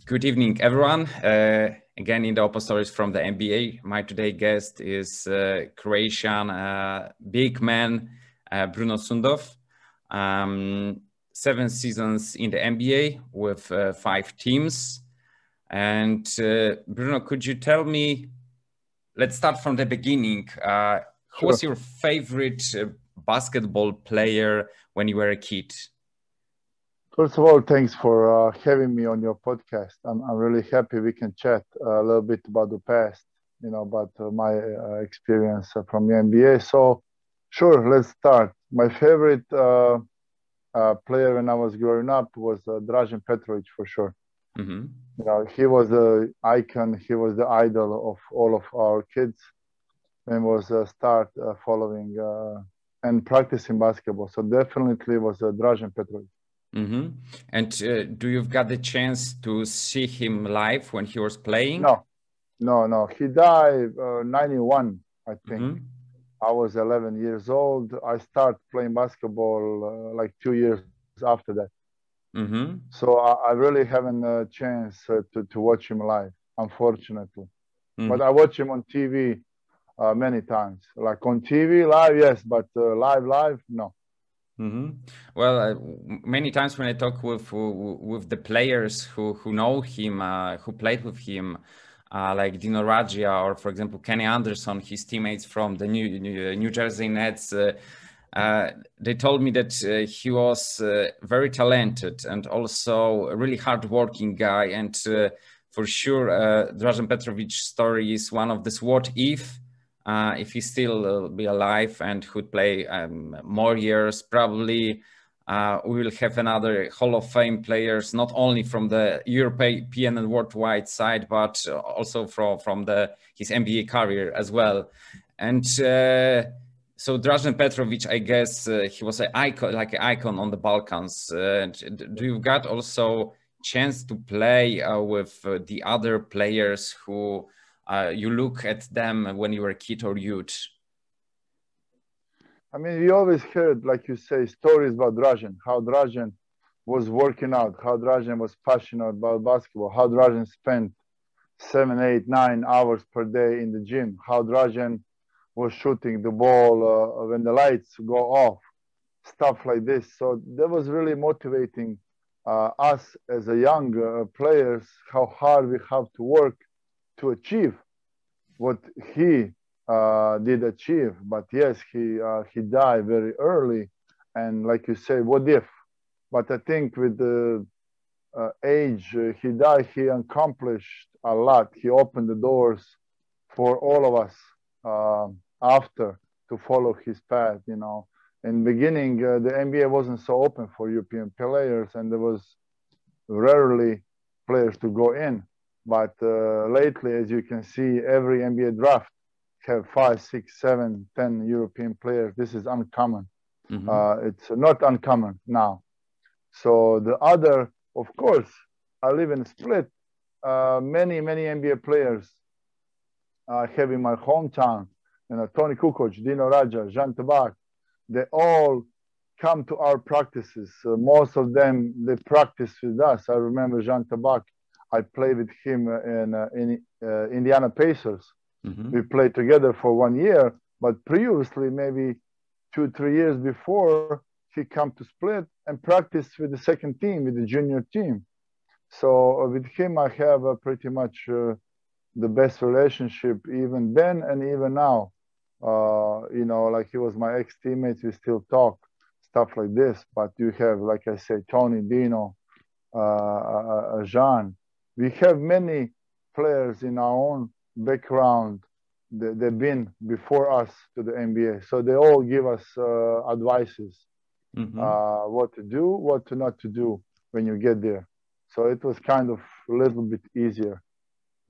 Good evening, everyone. Again, in the OPOstories from the NBA. My today guest is Croatian big man Bruno Šundov. 7 seasons in the NBA with 5 teams. And Bruno, could you tell me, let's start from the beginning. Who was your favorite basketball player when you were a kid? First of all, thanks for having me on your podcast. I'm really happy we can chat a little bit about the past, about my experience from the NBA. So, sure, let's start. My favorite player when I was growing up was Dražen Petrović, for sure. Mm-hmm. He was the icon. He was the idol of all of our kids, and was start following and practicing basketball. So definitely it was Dražen Petrović. Mm-hmm. And do you've got the chance to see him live when he was playing? No. He died 91, I think. Mm-hmm. I was 11 years old. I started playing basketball like 2 years after that. Mm-hmm. So I really haven't a chance to watch him live, unfortunately. Mm-hmm. But I watch him on TV many times. Like on TV, live, yes, but live, no. Mm-hmm. Well, many times when I talk with the players who know him, who played with him, like Dino Rađa or, for example, Kenny Anderson, his teammates from the New Jersey Nets, they told me that he was very talented and also a really hardworking guy. And for sure, Dražen Petrovic's story is one of this what if he still be alive and could play more years, probably we will have another Hall of Fame players, not only from the European and worldwide side, but also from his NBA career as well. And so Dražen Petrović, I guess he was an icon on the Balkans. Do you got also chance to play with the other players who you look at them when you were a kid or youth? I mean, we always heard, like you say, stories about Dražen, how Dražen was working out, how Dražen was passionate about basketball, how Dražen spent 7, 8, 9 hours per day in the gym, how Dražen was shooting the ball when the lights go off, stuff like this. So that was really motivating us as a young players, how hard we have to work to achieve what he did achieve. But yes, he died very early, and like you say, what if? But I think with the age he died, he accomplished a lot. He opened the doors for all of us after to follow his path. In the beginning, the NBA wasn't so open for European players, and there was rarely players to go in. But lately, as you can see, every NBA draft have 5, 6, 7, 10 European players. This is uncommon. Mm-hmm. It's not uncommon now. So the other, of course, I live in Split. Many NBA players I have in my hometown. Toni Kukoč, Dino Rađa, Žan Tabak. They all come to our practices. Most of them, they practice with us. I remember Žan Tabak. I played with him in Indiana Pacers. Mm-hmm. We played together for 1 year, but previously, maybe 2, 3 years before, he come to Split and practice with the second team, with the junior team. So with him, I have pretty much the best relationship even then and even now. Like he was my ex-teammate, we still talk, stuff like this. But you have, like I say, Toni, Dino, Žan. We have many players in our own background. They've been before us to the NBA. So they all give us advices, mm-hmm. What to do, what to not to do when you get there. So it was kind of a little bit easier.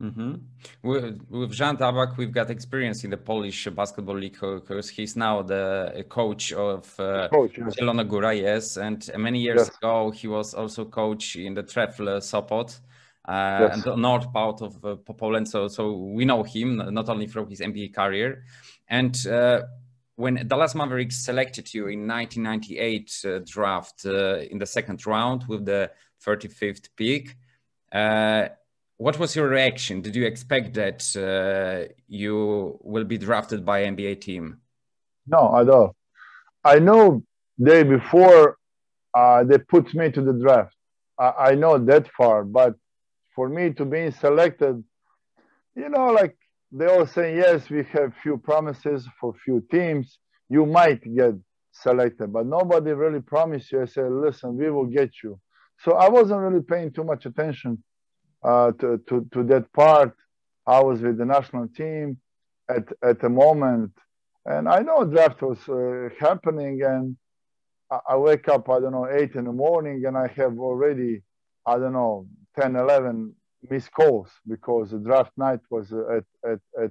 Mm-hmm. With Žan Tabak, we've got experience in the Polish basketball league because he's now the coach of Zielona Góra, yes. And many years ago, he was also coach in the Trefl Sopot. And the north part of Poland, so we know him not only from his NBA career. And when Dallas Mavericks selected you in 1998 draft in the second round with the 35th pick, What was your reaction? Did you expect that you will be drafted by NBA team? No, I don't. I know day before they put me to the draft. I know that far, but for me to be selected, you know, like they all say, yes, we have few promises for few teams. You might get selected, but nobody really promised you. I said, listen, we will get you. So I wasn't really paying too much attention to that part. I was with the national team at the moment, and I know draft was happening, and I wake up, I don't know, 8 in the morning, and I have already, I don't know, 10, 11 missed calls because the draft night was at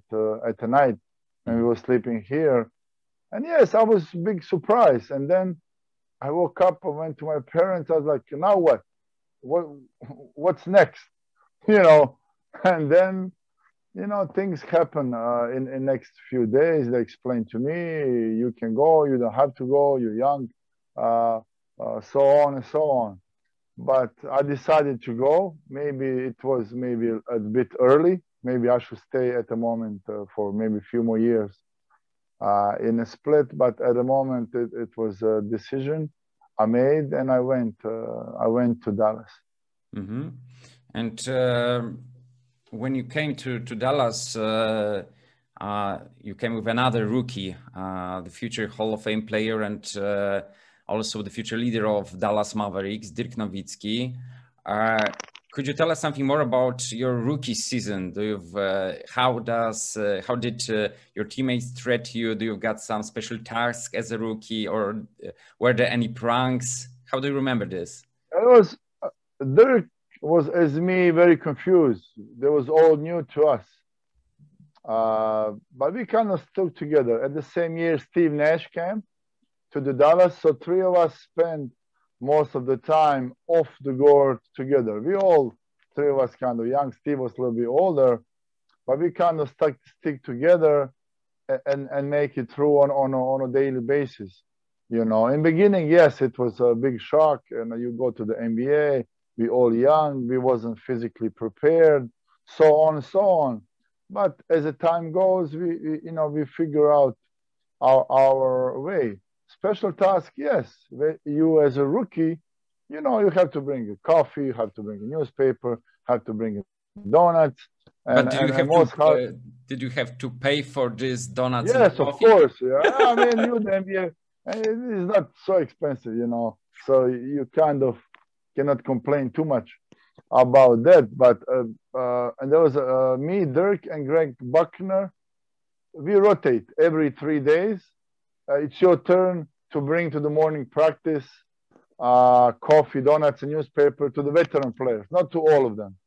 the night, and we were sleeping here. And yes, I was big surprise. And then I woke up, I went to my parents. I was like, now what? What's next? You know, and then, you know, things happen in next few days. They explained to me, you can go, you don't have to go, you're young, so on and so on. But I decided to go. Maybe it was maybe a bit early. Maybe I should stay at the moment for maybe a few more years in a split. But at the moment, it was a decision I made, and I went to Dallas. Mm-hmm. And when you came to Dallas, you came with another rookie, the future Hall of Fame player, and also the future leader of Dallas Mavericks, Dirk Nowitzki. Could you tell us something more about your rookie season? How did your teammates treat you? Do you got some special tasks as a rookie, or were there any pranks? How do you remember this? Dirk was, as me, very confused. They was all new to us. But we kind of stuck together. At the same year, Steve Nash came to the Dallas, so three of us spent most of the time off the court together. We all, three of us, kind of young. Steve was a little bit older, but we kind of stick together and make it through on a daily basis. You know, in the beginning, yes, it was a big shock. And you go to the NBA, we all young, we wasn't physically prepared, so on and so on. But as the time goes, we figure out our way. Special task, yes. You as a rookie, you know, you have to bring a coffee, you have to bring a newspaper, have to bring donuts. But did you have to pay for these donuts? Yes, of course. Yeah. I mean, the NBA, it is not so expensive, you know. So you kind of cannot complain too much about that. But and there was me, Dirk, and Greg Buckner. We rotate every 3 days. It's your turn to bring to the morning practice coffee, donuts, and newspaper to the veteran players, not to all of them.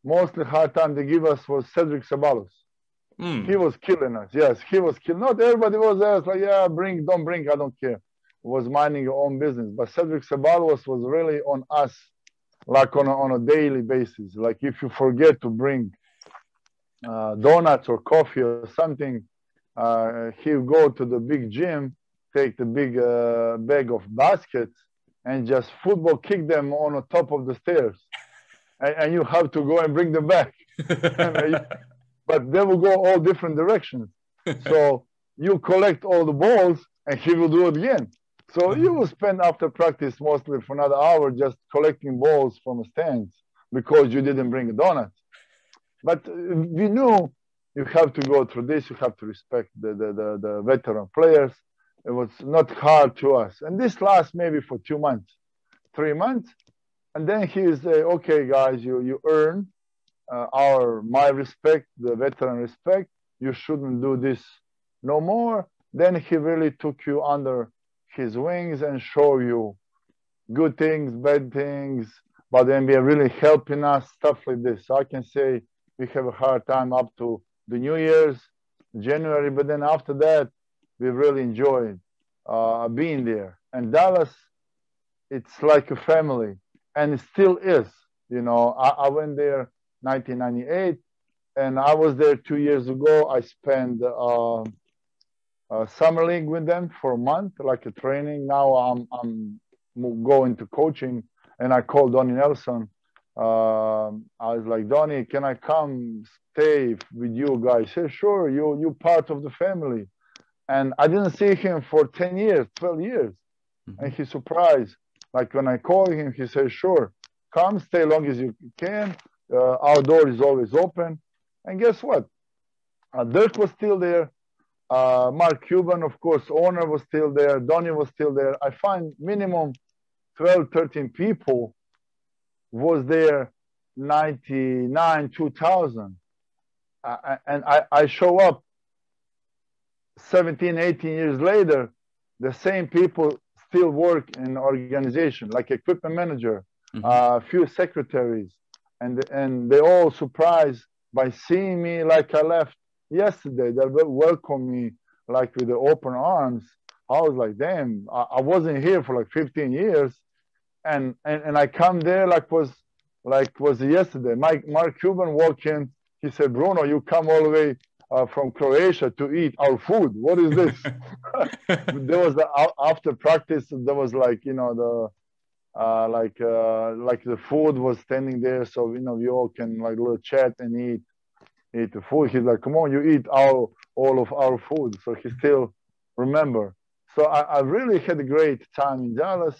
Mostly hard time they give us was Cedric Ceballos. He was killing us. Yes, he was killing. Not everybody was there. It's like, yeah, bring, don't bring, I don't care. Was minding your own business. But Cedric Ceballos was really on us, like on a daily basis. Like if you forget to bring donuts or coffee or something, he'll go to the big gym, take the big bag of baskets, and just football kick them on the top of the stairs. And you have to go and bring them back. But they will go all different directions. So you collect all the balls, and he will do it again. So you will spend after practice mostly for another hour just collecting balls from the stands because you didn't bring a donut. But we knew you have to go through this. You have to respect the veteran players. It was not hard to us. And this lasts maybe for 2 months, 3 months. And then he say, okay, guys, you earn my respect, the veteran respect. You shouldn't do this no more. Then he really took you under his wings and show you good things, bad things, but the NBA really helping us, stuff like this. So I can say we have a hard time up to the New Year's, January, but then after that, we really enjoyed being there. And Dallas, it's like a family, and it still is. You know, I went there 1998, and I was there 2 years ago. I spent summer league with them for a month, like a training. Now I'm going to coaching and I called Donnie Nelson. I was like, Donnie, can I come stay with you guys? He said, sure, you're part of the family. And I didn't see him for 10 years, 12 years. And he's surprised. Like when I called him, he said, sure, come, stay long as you can. Our door is always open. And guess what? Dirk was still there. Mark Cuban, of course, owner was still there. Donnie was still there. I find minimum 12, 13 people was there 99, 2000. And I show up 17, 18 years later, the same people still work in the organization, like equipment manager, a few secretaries, and they all surprised by seeing me like I left yesterday. They welcomed me like with the open arms. I was like, damn, I wasn't here for like 15 years. And I come there like was yesterday. Mark Cuban walked in. He said, Bruno, you come all the way from Croatia to eat our food. What is this? There was after practice. There was like, you know, like the food was standing there, so you know we all can like little chat and eat the food. He's like, come on, you eat all of our food. So he still remember. So I really had a great time in Dallas,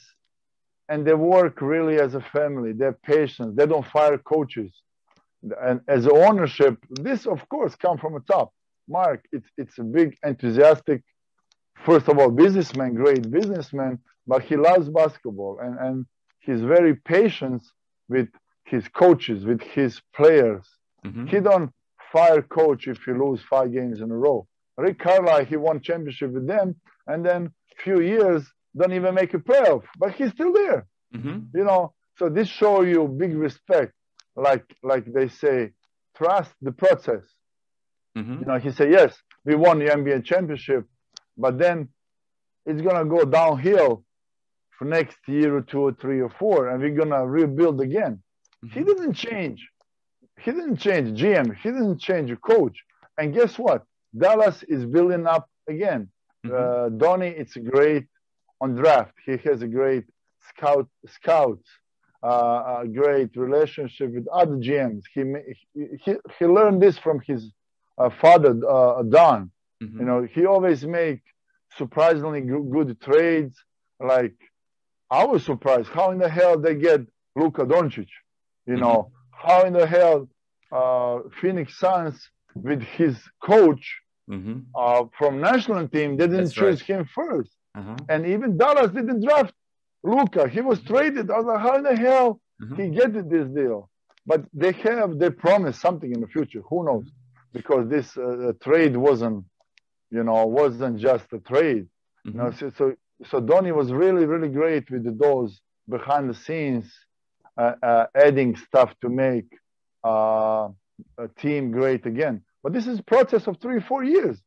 and they work really as a family. They're patient. They don't fire coaches. And as an ownership, this of course comes from the top. Mark, it's a big enthusiastic, first of all, businessman, great businessman, but he loves basketball and he's very patient with his coaches, with his players. He don't fire coach if you lose 5 games in a row. Rick Carlisle, he won championship with them, and then few years don't even make a playoff, but he's still there. You know, so this show you big respect. Like they say, trust the process. You know, he said, yes, we won the NBA championship, but then it's going to go downhill for next year or 2 or 3 or 4, and we're going to rebuild again. He didn't change. He didn't change GM. He didn't change a coach. And guess what? Dallas is building up again. Donnie, it's great on draft. He has a great scouts. A great relationship with other GMs. He learned this from his father, Don. You know, he always make surprisingly good trades. Like, I was surprised. How in the hell they get Luka Doncic? You know, how in the hell Phoenix Suns with his coach from national team, they didn't choose him first. And even Dallas didn't draft Luka. He was traded. I was like, how in the hell he get this deal? But they promised something in the future. Who knows? Because this trade wasn't just a trade. You know, so Donnie was really, really great with those behind the scenes, adding stuff to make a team great again. But this is a process of 3 or 4 years.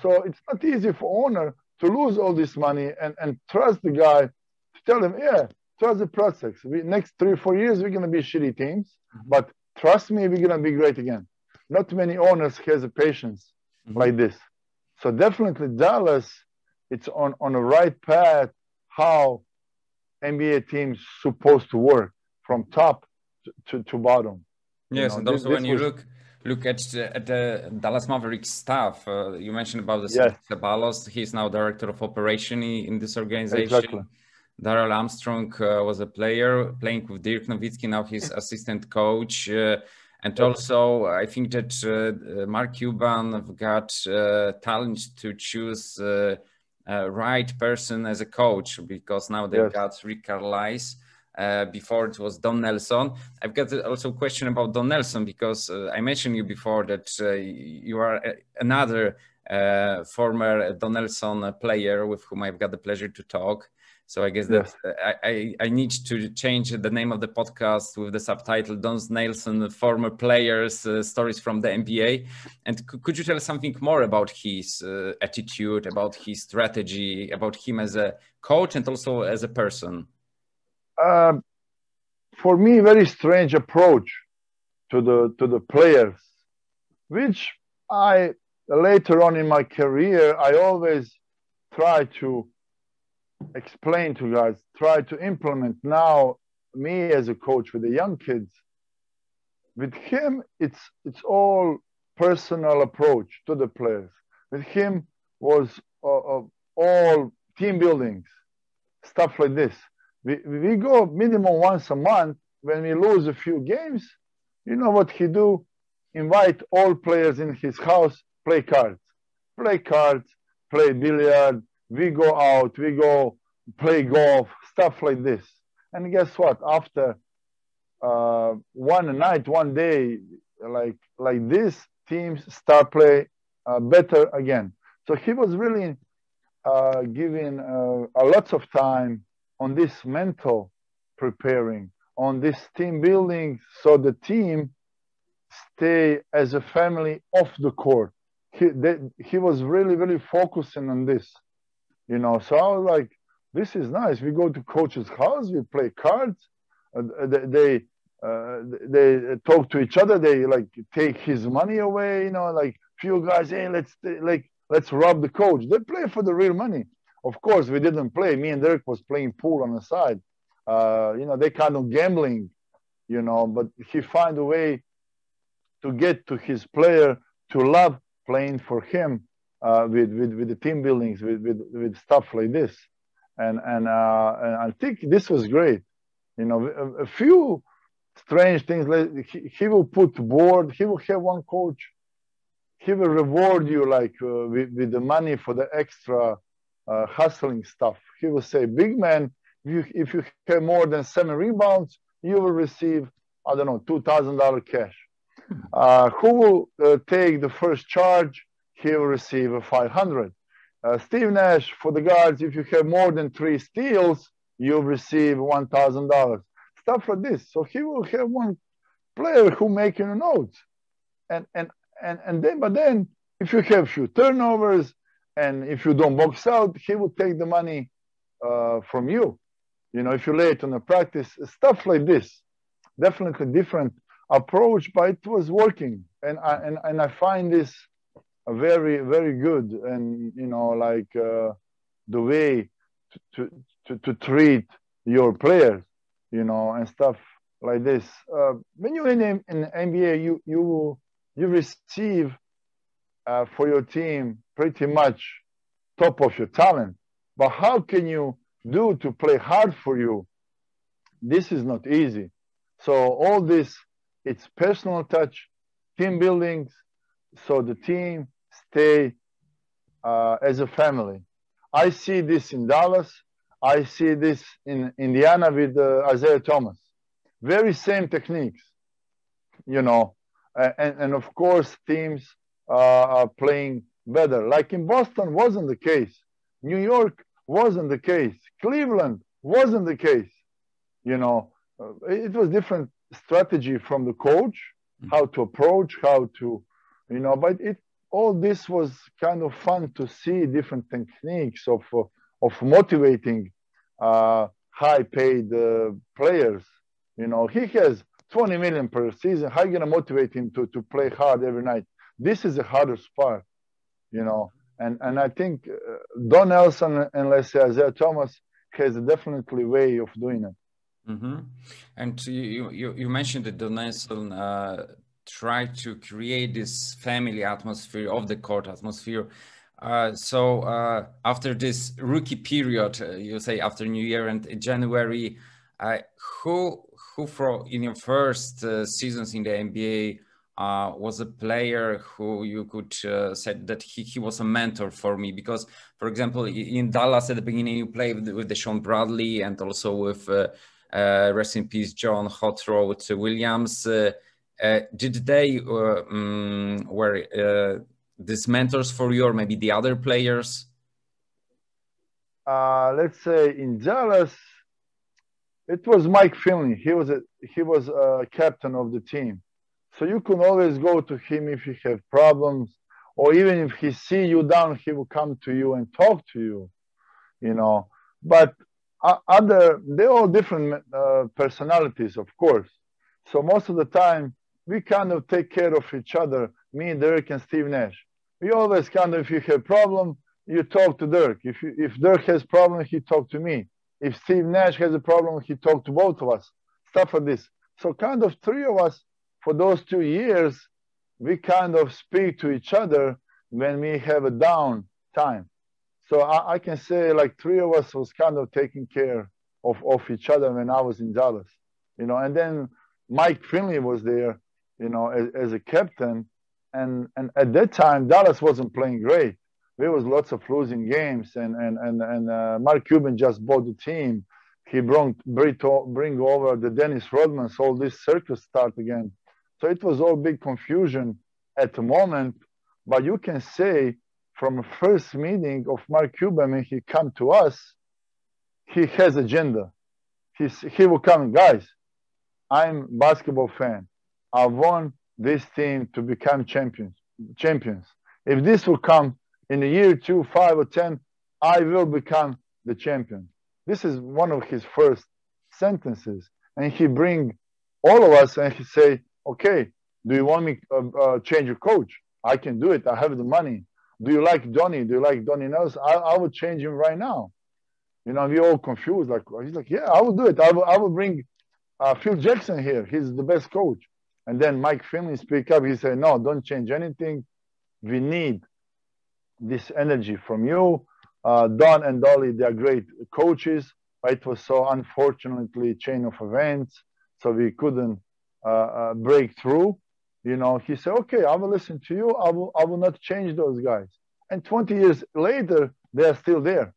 So it's not easy for owner to lose all this money and trust the guy. Tell them, yeah, trust the process. Next 3 or 4 years, we're going to be shitty teams, but trust me, we're going to be great again. Not many owners has the patience like this. So definitely Dallas, it's on the right path how NBA teams supposed to work from top to bottom. Yes, and also when you look at the Dallas Mavericks staff, you mentioned about the Cedric Ceballos. He's now director of operation in this organization. Exactly. Darrell Armstrong was a player playing with Dirk Nowitzki. Now he's assistant coach. And also, I think that Mark Cuban got talent to choose right person as a coach, because now they've got Rick Carlisle. Before it was Don Nelson. I've got also a question about Don Nelson, because I mentioned you before that you are another former Don Nelson player with whom I've got the pleasure to talk. So I guess that I need to change the name of the podcast with the subtitle Don Nelson, former players, stories from the NBA. And could you tell us something more about his attitude, about his strategy, about him as a coach and also as a person? For me, very strange approach to the players, which I later on in my career, I always try to explain to guys, try to implement now me as a coach with the young kids, with him, it's all personal approach to the players. With him was all team buildings, stuff like this. We go minimum once a month. When we lose a few games, you know what he do? Invite all players in his house, play cards, play billiard. We go out, we go play golf, stuff like this. And guess what? After one night, one day, like this, teams start play better again. So he was really giving a lot of time on this mental preparing, on this team building, so the team stay as a family off the court. He was really, really focusing on this, you know. So I was like, this is nice. We go to coach's house, we play cards. They talk to each other. They like take his money away, you know. Like few guys, hey, let's rob the coach. They play for the real money. Of course, we didn't play. Me and Derek was playing pool on the side. You know, they kind of gambling, you know. But he found a way to get to his player to love playing for him with the team buildings, with stuff like this. And I think this was great. You know, a few strange things. Like he will put board. He will have one coach. He will reward you like with the money for the extra hustling stuff. He will say, big man, if you have more than 7 rebounds, you will receive, I don't know, $2,000 cash. Who will take the first charge? He will receive a 500. Steve Nash, for the guards, if you have more than 3 steals, you'll receive $1,000. Stuff like this. So he will have one player who making a note. But then if you have few turnovers and if you don't box out, he will take the money from you. You know, if you're late on a practice, stuff like this. Definitely different approach, but it was working. And I find this very, very good. And, you know, like the way to treat your players, you know, and stuff like this. When you're in NBA, you receive for your team pretty much top of your talent. But how can you do to play hard for you? This is not easy. So all this, it's personal touch, team buildings, so the team stay as a family. I see this in Dallas. I see this in Indiana with Isiah Thomas. Very same techniques, you know. And of course, teams are playing better. Like in Boston, wasn't the case. New York wasn't the case. Cleveland wasn't the case. You know, it was different strategy from the coach, how to approach, how to, you know, but all this was kind of fun to see different techniques of motivating high-paid players. You know, he has 20 million per season. How are you going to motivate him to play hard every night? This is the hardest part, you know. And I think Don Nelson and let's say Isiah Thomas has a definitely way of doing it. Mm-hmm. And you mentioned that Don Nelson tried to create this family atmosphere, of the court atmosphere. So after this rookie period, you say after New Year and January, who in your first seasons in the NBA was a player who you could say that he was a mentor for me? Because, for example, in Dallas at the beginning, you played with Deshaun Bradley and also with rest in peace John Hot Rod Williams. Did they were these mentors for you, or maybe the other players? Let's say in Dallas, it was Mike Finley. He was a captain of the team. So you can always go to him if you have problems, or even if he see you down, he will come to you and talk to you, you know. But they're all different personalities, of course. So most of the time, we kind of take care of each other, me, Dirk, and Steve Nash. We always kind of, if you have problem, you talk to Dirk. If Dirk has problem, he talk to me. If Steve Nash has a problem, he talk to both of us. stuff like this. So kind of three of us for those 2 years, we kind of speak to each other when we have a down time. So I can say like three of us was kind of taking care of each other when I was in Dallas, you know. And then Mike Finley was there, you know, as a captain. And at that time, Dallas wasn't playing great. There was lots of losing games, and Mark Cuban just bought the team. He bring over the Dennis Rodman, so all this circus start again. So it was all big confusion at the moment. But you can say from the first meeting of Mark Cuban, when he come to us, he has agenda. He will come, guys, I'm basketball fan. I want this team to become champions. If this will come in a year, 2, 5, or 10, I will become the champion. This is one of his first sentences. And he bring all of us and he say, okay, do you want me to change your coach? I can do it. I have the money. Do you like Donnie? Do you like Donnie Nelson? I will change him right now. You know, we all confused. Like, he's like, yeah, I will do it. I will bring Phil Jackson here. He's the best coach. And then Mike Finley speak up. He said, no, don't change anything. We need this energy from you. Don and Dolly, they're great coaches. It was so unfortunately chain of events, so we couldn't break through. You know, he said, okay, I will listen to you. I will not change those guys. And 20 years later, they are still there.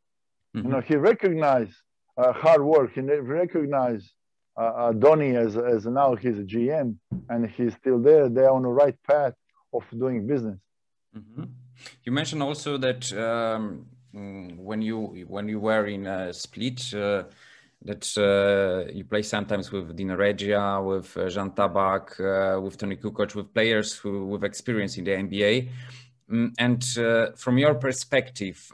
Mm-hmm. You know, he recognized hard work. He recognized Donnie as now he's a GM, and he's still there. They're on the right path of doing business. Mm-hmm. You mentioned also that when you were in Split, that you play sometimes with Dino Rađa, with Žan Tabak, with Toni Kukoč, with players with experience in the NBA. And from your perspective,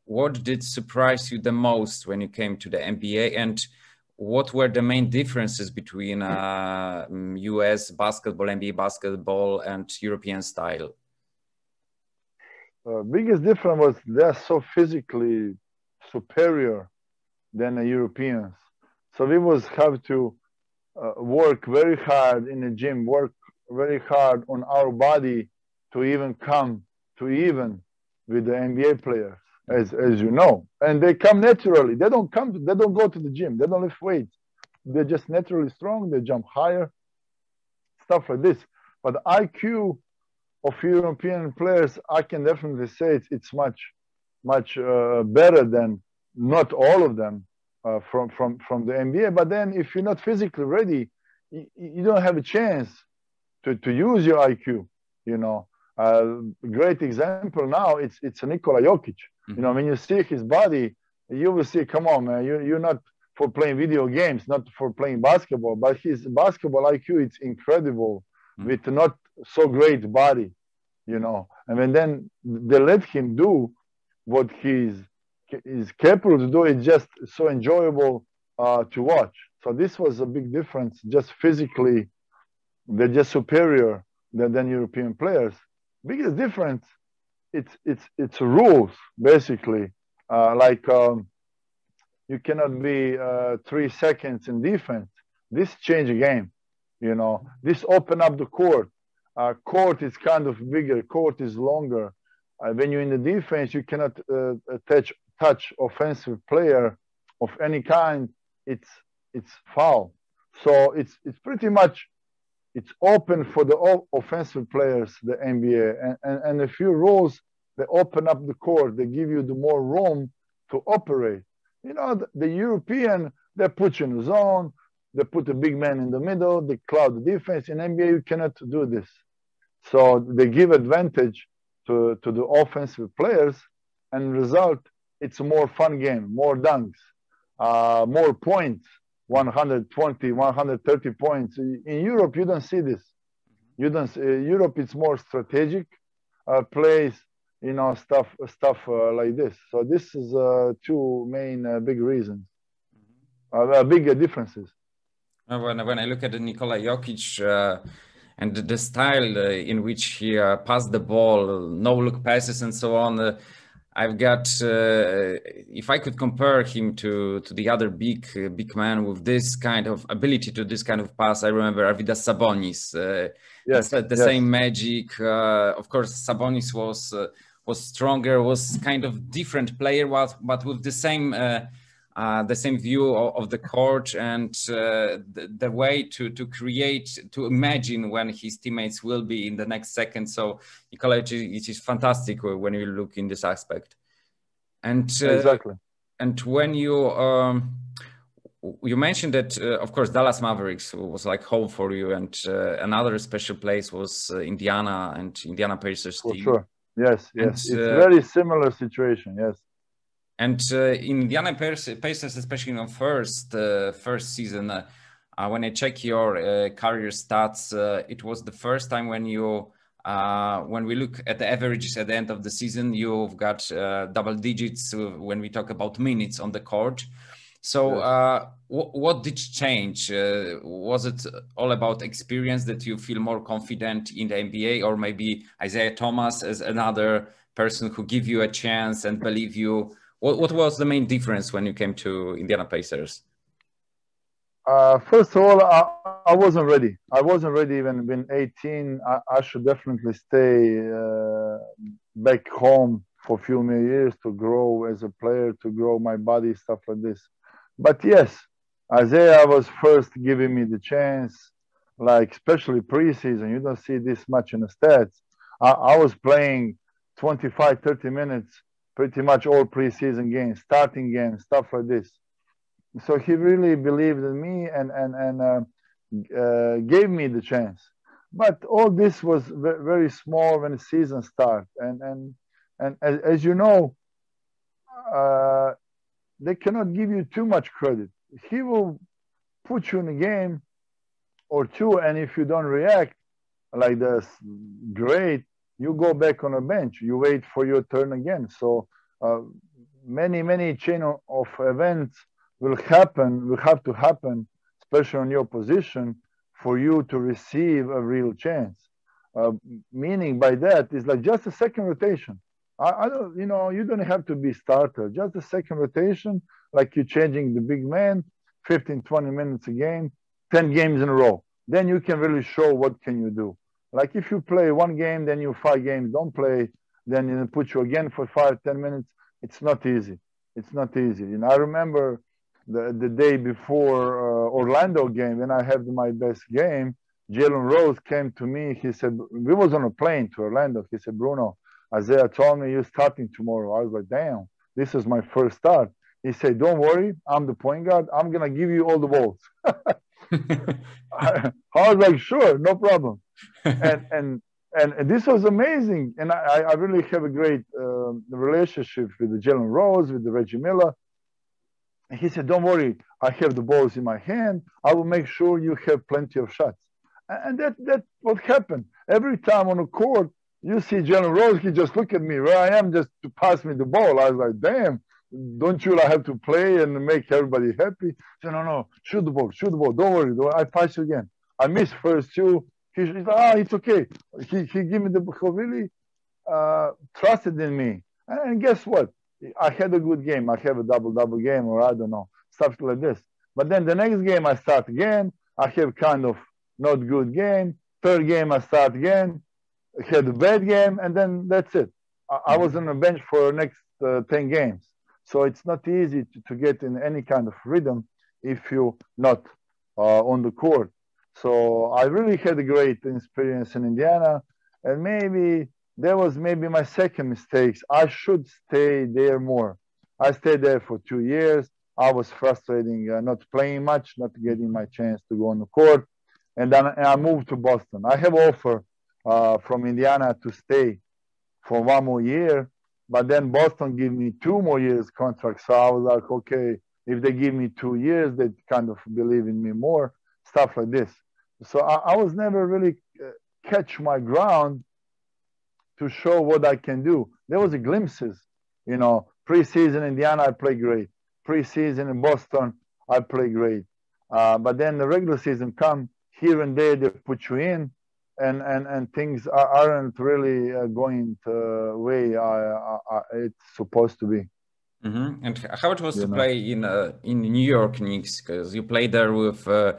what did surprise you the most when you came to the NBA, and what were the main differences between US basketball, NBA basketball, and European style? Biggest difference was they're so physically superior than the Europeans. So we have to work very hard in the gym, work very hard on our body to even come to even with the NBA players, as you know. And they come naturally. They don't go to the gym. They don't lift weights. They're just naturally strong. They jump higher, stuff like this. But the IQ of European players, I can definitely say it's much better than not all of them from the NBA. But then if you're not physically ready, you don't have a chance to use your IQ. You know, great example now, it's Nikola Jokic. Mm-hmm. You know, when you see his body, you will see, come on, man, you're not for playing video games, not for playing basketball, but his basketball IQ, it's incredible. Mm-hmm. With not so great body, you know. And then they let him do what he's capable to do. It's just so enjoyable to watch. So this was a big difference. Just physically, they're just superior than European players. Biggest difference, it's rules basically. You cannot be 3 seconds in defense. This change the game. You know, this open up the court. Court is kind of bigger. Court is longer. When you're in the defense, you cannot touch offensive player of any kind. It's foul. So it's pretty much it's open for the offensive players, the NBA, and a few rules. They open up the court. They give you the more room to operate. You know, the European, they put you in the zone. They put a big man in the middle. They cloud the defense. In NBA, you cannot do this. So they give advantage to the offensive players, and result, it's a more fun game, more dunks, more points, 120, 130 points. In Europe, you don't see this. You don't see, Europe, it's more strategic plays, you know, stuff like this. So this is two main big reasons, bigger differences. When I look at Nikola Jokic and the style in which he passed the ball, no-look passes and so on, I've got, if I could compare him to the other big man with this kind of ability to this kind of pass, I remember Arvydas Sabonis. Yes, the same magic. Of course, Sabonis was stronger, was kind of different player, but with the same view of the court and the way to create, to imagine when his teammates will be in the next second. So Nikola, it is fantastic when you look in this aspect. And exactly. And when you mentioned that, of course, Dallas Mavericks was like home for you, and another special place was Indiana and Indiana Pacers team. For sure. Yes. It's a very similar situation. Yes. And in Indiana Pacers, especially in the first season, when I check your career stats, it was the first time when we look at the averages at the end of the season, you've got double digits when we talk about minutes on the court. So yes. What did change? Was it all about experience that you feel more confident in the NBA, or maybe Isiah Thomas as another person who give you a chance and believe you? What was the main difference when you came to Indiana Pacers? First of all, I wasn't ready. I wasn't ready even been 18. I should definitely stay back home for a few more years to grow as a player, to grow my body, stuff like this. But yes, Isiah was first giving me the chance, like especially preseason. You don't see this much in the stats. I was playing 25, 30 minutes pretty much all preseason games, starting games, stuff like this. So he really believed in me and gave me the chance. But all this was very small when the season started. And as you know, they cannot give you too much credit. He will put you in a game or two, and if you don't react like this, great, you go back on a bench. You wait for your turn again. So many chain of events will have to happen, especially on your position, for you to receive a real chance. Meaning by that is like just a second rotation. I don't, you don't have to be starter. Just a second rotation, like you're changing the big man, 15, 20 minutes a game, 10 games in a row. Then you can really show what can you do. Like if you play one game, then you 5 games don't play, then you put you again for 5, 10 minutes. It's not easy. It's not easy. I remember the day before Orlando game, when I had my best game, Jalen Rose came to me. He said, we was on a plane to Orlando. He said, Bruno, Isiah told me you're starting tomorrow. I was like, damn, this is my first start. He said, don't worry, I'm the point guard. I'm going to give you all the balls. I was like, sure, no problem. And this was amazing. And I really have a great relationship with the Jalen Rose, with the Reggie Miller. And he said, don't worry, I have the balls in my hand. I will make sure you have plenty of shots. And that's what happened. Every time on the court, you see Jalen Rose, he just look at me where I am just to pass me the ball. I was like, damn, don't you have to play and make everybody happy? He said, no, shoot the ball, don't worry, I pass you again. I missed first 2. He's like, it's okay. He gave me the ball, really trusted in me. And guess what? I had a good game. I have a double-double game, or I don't know, stuff like this. But then the next game, I start again. I have kind of not good game. Third game, I start again. I had a bad game, and then that's it. I was on the bench for the next 10 games. So it's not easy to get in any kind of rhythm if you're not on the court. So I really had a great experience in Indiana, and maybe that was my second mistake. I should stay there more. I stayed there for 2 years. I was frustrating, not playing much, not getting my chance to go on the court. And then I moved to Boston. I have offer from Indiana to stay for 1 more year, but then Boston gave me 2 more years contract. So I was like, okay, if they give me 2 years, they kind of believe in me more, stuff like this. So I was never really catch my ground to show what I can do. There was glimpses, preseason in Indiana, I play great. Preseason in Boston, I play great. But then the regular season come, here and there, they put you in. and things aren't really going the way it's supposed to be. And how it was to play in New York Knicks, because you played there with the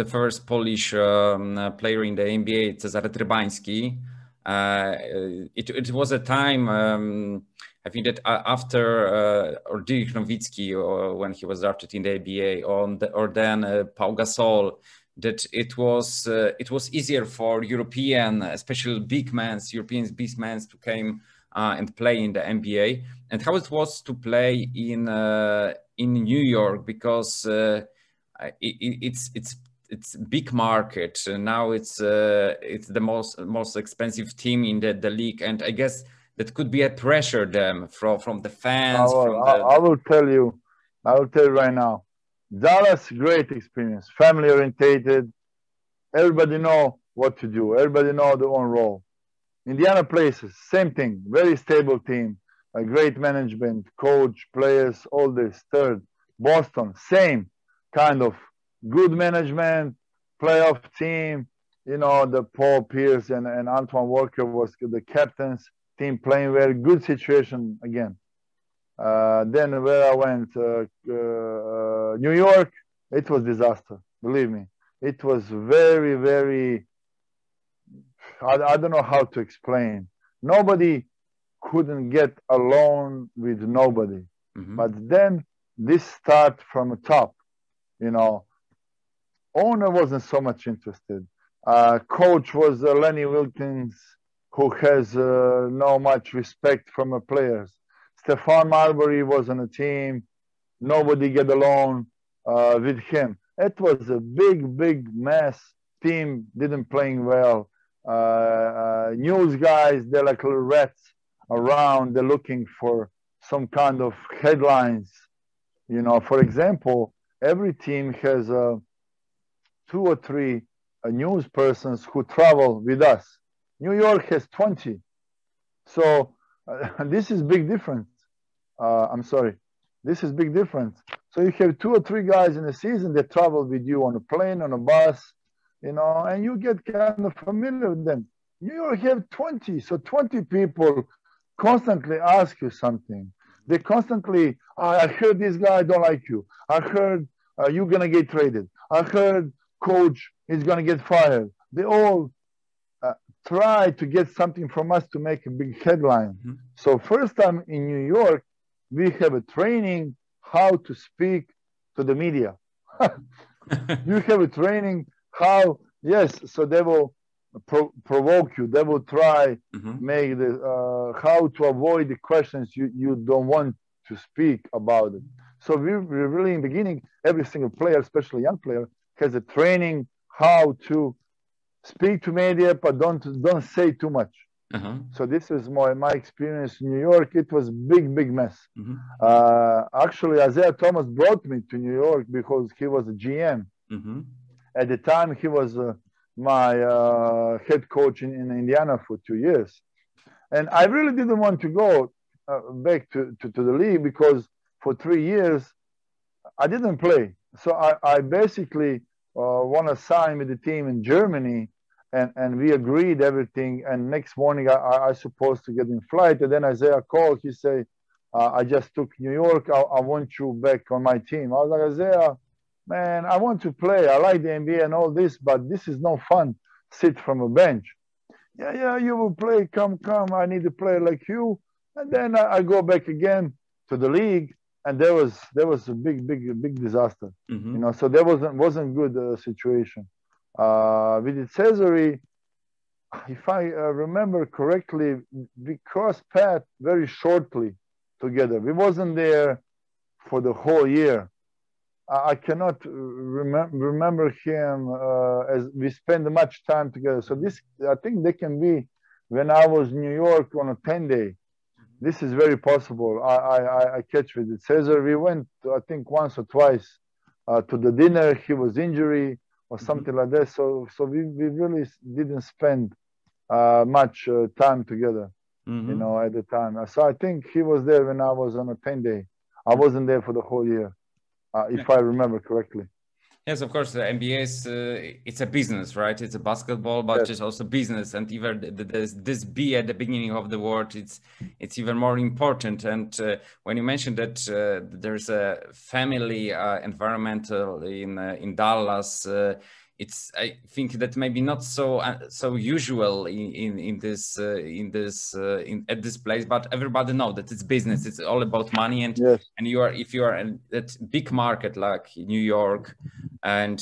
first Polish player in the NBA, Cezary Trybański. It was a time, I think that after or Dirk Nowitzki, or when he was drafted in the NBA, or then Pau Gasol, that it was easier for European, especially European big men to come and play in the NBA. And how it was to play in New York, because it's big market. Now it's the most expensive team in the league, and I guess that could be a pressure them from the fans. I will tell you right now. Dallas, great experience, family orientated. Everybody know what to do. Everybody know their own role. Indiana places, same thing, very stable team, a great management, coach, players, all this. Third, Boston, same kind of good management, playoff team. You know, the Paul Pierce and Antoine Walker was the captains, team playing very good situation again. Then where I went, New York, it was disaster, believe me. It was very, very, I don't know how to explain. Nobody couldn't get along with nobody. But then this start from the top, you know. Owner wasn't so much interested. Coach was Lenny Wilkins, who has no much respect from the players. Stephon Marbury was on a team. Nobody get along with him. It was a big mess. Team didn't playing well. News guys, they're like little rats around. They're looking for some kind of headlines. You know, for example, every team has 2 or 3 news persons who travel with us. New York has 20. So this is big difference. I'm sorry. This is big difference. So you have 2 or 3 guys in a season that travel with you on a plane, on a bus, you know, and you get kind of familiar with them. New York have 20. So 20 people constantly ask you something. They constantly, I heard this guy don't like you. I heard you're going to get traded. I heard coach is going to get fired. They all try to get something from us to make a big headline. So first time in New York, we have a training how to speak to the media. You have a training how, yes, so they will provoke you. They will try make the how to avoid the questions you don't want to speak about it. So we really in the beginning, every single player, especially young player, has a training how to speak to media, but don't say too much. So this is my experience in New York. It was big mess. Actually, Isiah Thomas brought me to New York because he was a GM. At the time, he was my head coach in Indiana for 2 years. And I really didn't want to go back to the league because for 3 years, I didn't play. So I basically want to sign with the team in Germany. And we agreed everything. And next morning, I supposed to get in flight. And then Isiah called. He said, I just took New York. I want you back on my team. I was like, Isiah, man, I want to play. I like the NBA and all this, but this is no fun. Sit from a bench. Yeah, you will play. Come. I need a player like you. And then I go back again to the league. And there was a big disaster. You know, so there wasn't good situation. With Cezary, if I remember correctly, we crossed paths very shortly together. We wasn't there for the whole year. I cannot remember him as we spent much time together. So this, I think, they can be when I was in New York on a 10-day. This is very possible. I catch with it. Cezary, we went, I think, once or twice to the dinner. He was injury or something like that. So we really didn't spend much time together, you know, at the time. So I think he was there when I was on a 10-day. I wasn't there for the whole year, if I remember correctly. Yes, of course. The NBA is it's a business, right? It's a basketball, but Yes. it's also business. And even this B at the beginning of the word, it's even more important. And when you mentioned that there's a family environmental in Dallas, I think that maybe not so usual at this place, but everybody know that it's business. It's all about money, and Yes. and if you are in that big market like New York, and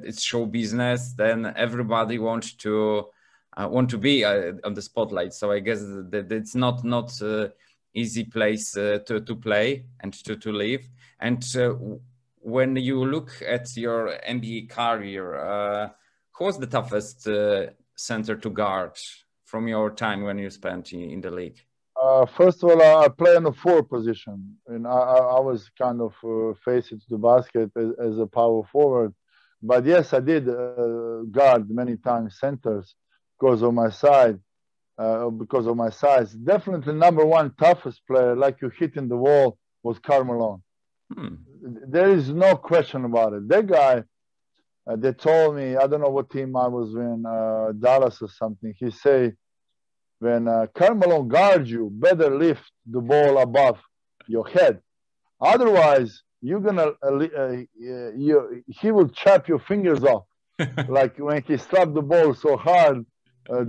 it's show business, then everybody wants to be on the spotlight. So I guess that it's not easy place to play and to live. And when you look at your NBA career, who was the toughest center to guard from your time when you spent in the league? First of all, I play in the 4 position, and I was kind of facing to the basket as a power forward. But yes, I did guard many times centers because of my side, because of my size. Definitely number 1 toughest player, like you hitting the wall, was Karl Malone. There is no question about it. That guy, they told me, I don't know what team I was in, Dallas or something. He say, when Karl Malone guards you, better lift the ball above your head. Otherwise, you're gonna he will chop your fingers off. Like when he slapped the ball so hard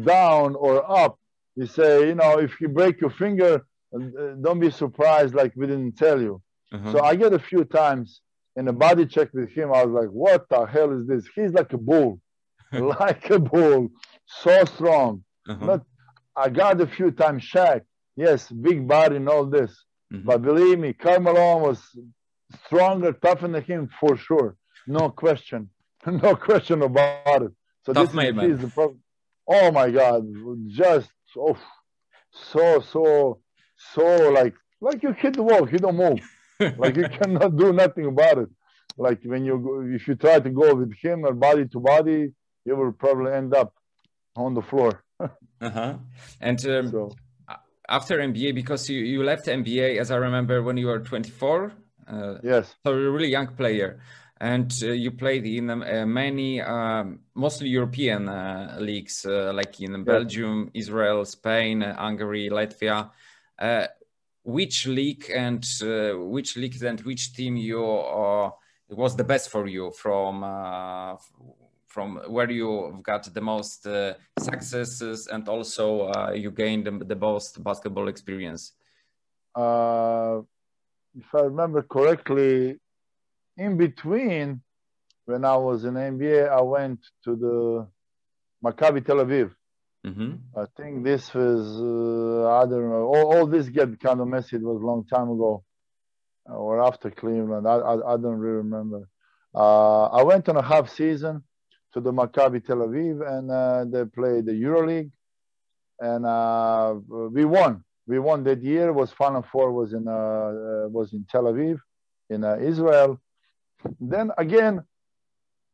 down or up, he say, you know, if you break your finger, don't be surprised. Like we didn't tell you. So I get a few times in a body check with him. I was like, what the hell is this? He's like a bull, like a bull, so strong. Not. I got a few times Shaq. Yes, big body and all this. But believe me, Karl Malone was stronger, tougher than him for sure. No question. No question about it. So tough this is the problem. Oh my God. Just so like you hit the wall, you don't move. Like you cannot do nothing about it. Like when if you try to go with him or body to body, you will probably end up on the floor. And after NBA, because you left NBA, as I remember, when you were 24. Yes. So you're a really young player, and you played in many, mostly European leagues, like in Belgium, Israel, Spain, Hungary, Latvia. Which league and which team was the best for you from where you got the most successes, and also you gained the most basketball experience? If I remember correctly, in between, when I was in NBA, I went to the Maccabi Tel Aviv. I think this was, I don't know, all this get kind of messy. It was a long time ago, or after Cleveland. I don't really remember. I went on a half season to the Maccabi Tel Aviv, and they played the Euroleague, and we won. We won that year. Was Final Four was in Tel Aviv, in Israel. Then again,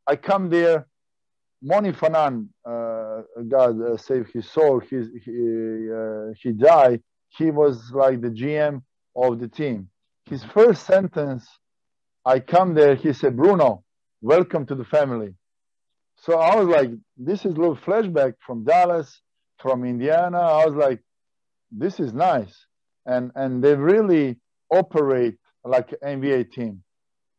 I come there. Moni Fanan, God save his soul. He died. He was like the GM of the team. His first sentence, I come there. He said, "Bruno, welcome to the family." So I was like, this is a little flashback from Dallas, from Indiana. I was like, this is nice. And they really operate like an NBA team.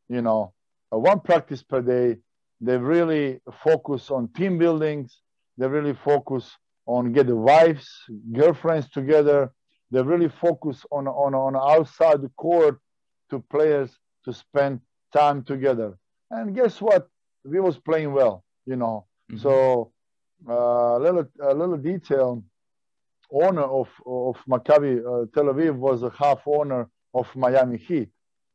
You know, 1 practice per day. They really focus on team buildings. They really focus on get the wives, girlfriends together. They really focus on outside the court to players to spend time together. And guess what? We was playing well. You know, so a little detail. Owner of Maccabi Tel Aviv was a half owner of Miami Heat.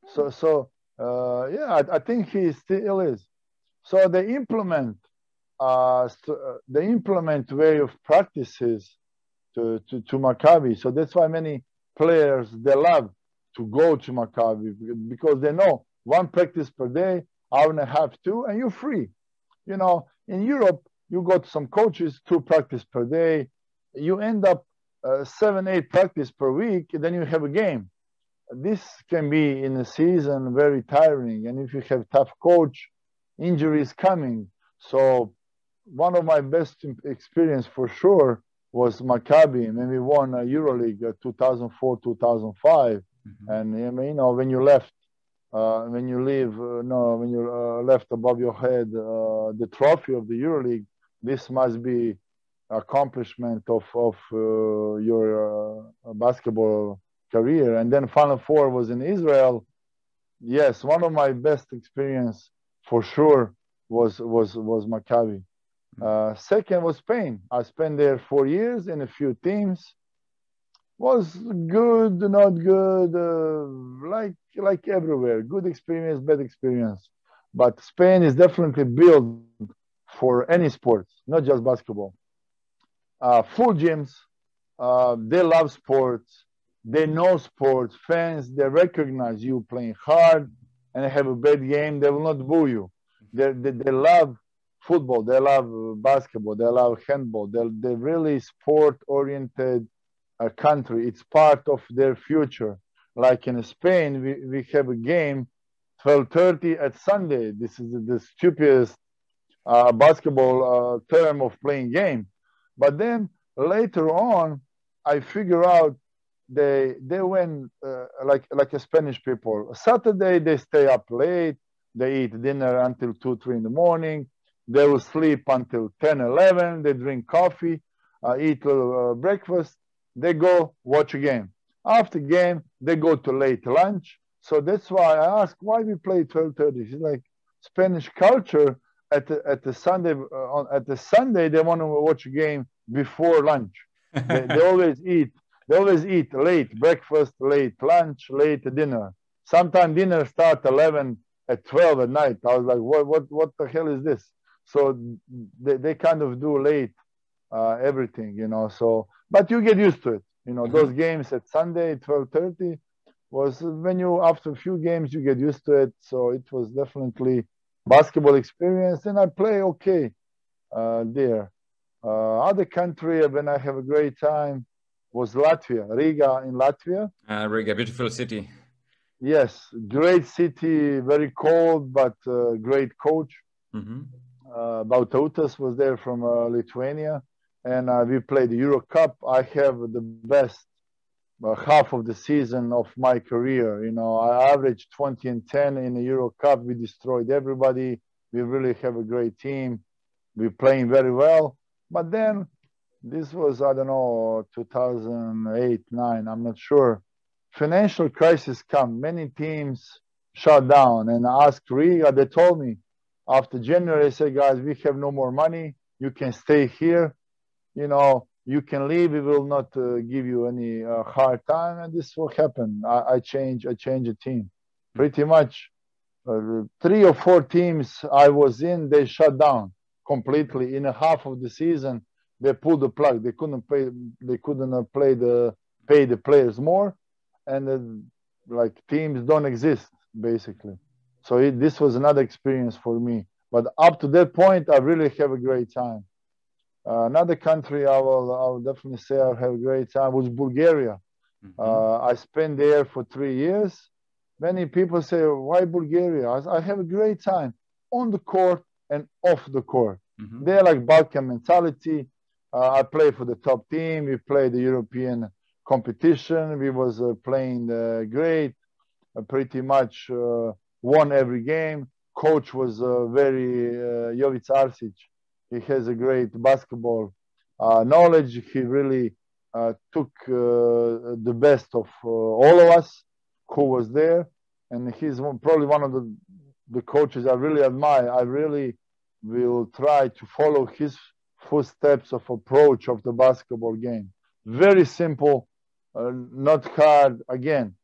So I think he still is. So they implement way of practices to Maccabi. So that's why many players, they love to go to Maccabi, because they know 1 practice per day, hour and a half, 2, and you're free. You know, in Europe, you got some coaches, 2 practice per day. You end up 7, 8 practice per week, and then you have a game. This can be in a season very tiring. And if you have tough coach, injuries coming. So one of my best experience for sure was Maccabi when we won EuroLeague 2004, 2005. And you know, when you left, when you leave, when you left above your head the trophy of the EuroLeague, this must be accomplishment of your basketball career. And then Final Four was in Israel. Yes, one of my best experience for sure was Maccabi. Second was Spain. I spent there 4 years in a few teams. Was good, not good, like everywhere. Good experience, bad experience. But Spain is definitely built for any sports, not just basketball. Full gyms. They love sports. They know sports. Fans, they recognize you playing hard and have a bad game. They will not boo you. They love football. They love basketball. They love handball. They're really sport-oriented country. It's part of their future. Like in Spain, we have a game 12:30 at Sunday. This is the stupidest basketball term of playing game. But then later on, I figure out they went like a Spanish people. Saturday they stay up late. They eat dinner until 2, 3 in the morning. They will sleep until 10, 11. They drink coffee, eat breakfast. They go watch a game. After game, they go to late lunch. So that's why I ask why we play 12:30. It's like Spanish culture. At the Sunday they want to watch a game before lunch. They always eat. They always eat late breakfast, late lunch, late dinner. Sometimes dinner starts 11 at 12 at night. I was like, what the hell is this? So they kind of do late everything, you know. So, but you get used to it. You know, those games at Sunday 12:30 was when you after a few games you get used to it. So it was definitely basketball experience, and I play okay there. Other country when I have a great time was Latvia, Riga in Latvia. Riga, beautiful city. Yes, great city, very cold, but great coach. Bautautas was there from Lithuania, and we played the Euro Cup. I have the best half of the season of my career. You know, I averaged 20 and 10 in the Euro Cup. We destroyed everybody. We really have a great team. We're playing very well. But then this was, I don't know, 2008, 9, I'm not sure. Financial crisis come. Many teams shut down, and I asked Riga. They told me after January, they said, guys, we have no more money. You can stay here. You know, you can leave. We will not give you any hard time. And this will happen. I changed the team. Pretty much 3 or 4 teams I was in, they shut down completely. In a half of the season, they pulled the plug. They couldn't pay. They couldn't pay the players more, and like teams don't exist basically. So this was another experience for me. But up to that point, I really have a great time. Another country I will definitely say I have a great time was Bulgaria. I spent there for 3 years. Many people say, why Bulgaria? I have a great time on the court and off the court. They're like Balkan mentality. I play for the top team. We play the European competition. We was playing great, pretty much won every game. Coach was very Jovic Arsic. He has a great basketball knowledge. He really took the best of all of us who was there. And he's probably one of the coaches I really admire. I really will try to follow his footsteps of approach of the basketball game. Very simple, not hard. Again,